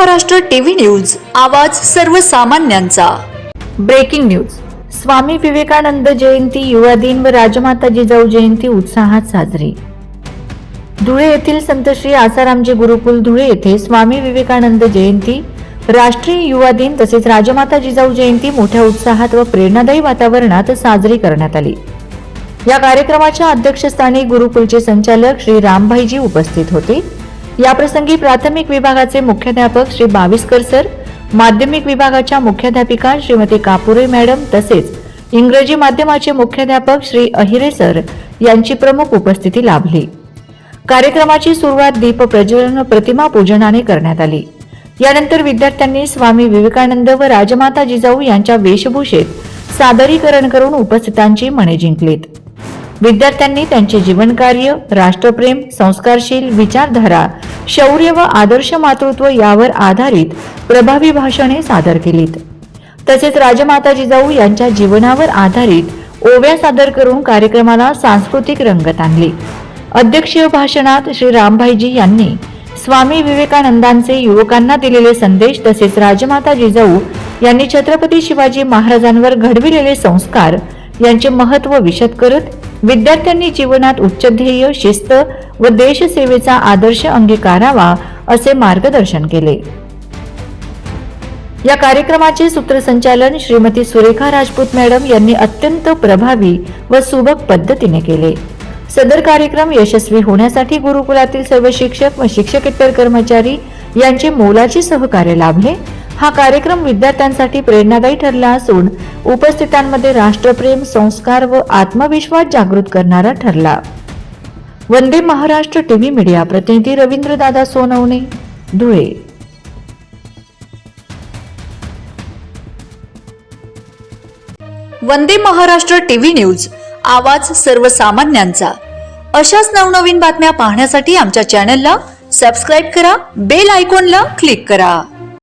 Maharashtra TV news, आवाज सर्वसामान्यांचा। Breaking news. Swami Vivekananda जयंती, युवा दिन व राजमाता जिजाऊ जयंती उत्साहात साजरी। धुळे येथील संत श्री आसारामजी गुरुकुल धुळे येथे स्वामी विवेकानंद जयंती, राष्ट्रीय युवा दिन तसेच राजमाता जिजाऊ जयंती मोठ्या उत्साहात व प्रेरणादायी वातावरणात साजरी करण्यात आली। या कार्यक्रमाच्या अध्यक्षस्थानी गुरुकुलचे संचालक श्री रामभाईजी उपस्थित होते। या प्रसंगी प्राथमिक विभागाचे मुख्याध्यापक श्री बाविस्कर सर, माध्यमिक विभागाच्या मुख्याध्यापिका श्रीमती कापुरे मॅडम तसेच इंग्रजी माध्यमाचे मुख्याध्यापक श्री अहिरे सर यांची प्रमुख उपस्थिती लाभली। कार्यक्रमाची सुरुवात दीप प्रज्वलन व प्रतिमा पूजनाने करण्यात आली। यानंतर विद्यार्थ्यांनी स्वामी विवेकानंद व राजमाता जिजाऊ यांच्या वेशभूषेत सादरीकरण करून उपस्थितांची मने जिंकलीत। विद्यार्थ्यांनी त्यांचे जीवनकार्य, राष्ट्रप्रेम, संस्कारशील विचारधारा, शौर्य व आदर्श मातृत्व यावर आधारित प्रभावी भाषणे सादर केलीत। तसेच राजमाता जिजाऊ यांच्या जीवनावर आधारित ओव्या सादर करून कार्यक्रमाला सांस्कृतिक रंगत आणली। अध्यक्षीय भाषणात श्री रामभाईजी यांनी स्वामी विवेकानंदांचे युवकांना दिलेले संदेश तसेच राजमाता जिजाऊ यांनी छत्रपती शिवाजी महाराजांवर घडविलेले संस्कार यांचे महत्त्व विशद करत विद्यार्थ्यांनी जीवनात उच्च ध्येय, शिस्त व देशसेवेचा आदर्श अंगीकारावा असे मार्गदर्शन केले। या कार्यक्रमाचे सूत्रसंचालन श्रीमती सुरेखा राजपूत मॅडम यांनी अत्यंत प्रभावी व सुबक पद्धतीने केले। सदर कार्यक्रम यशस्वी होण्यासाठी गुरुकुलातील सर्व शिक्षक व शिक्षकेतर कर्मचारी यांचे मोलाचे सहकार्य लाभले। हा कार्यक्रम विद्यार्थ्यांसाठी प्रेरणादायी ठरला असून उपस्थितांमध्ये राष्ट्रप्रेम, संस्कार व आत्मविश्वास जागृत करणारा ठरला। वंदे महाराष्ट्र टीव्ही मीडिया प्रतिनिधी रवींद्र दादा सोनवणे, धुळे। वंदे महाराष्ट्र टीव्ही न्यूज, आवाज सर्वसामान्यांचा। अशाच नवनवीन बातम्या पाहण्यासाठी आमच्या चॅनलला सबस्क्राइब करा, बेल आयकॉनला क्लिक करा।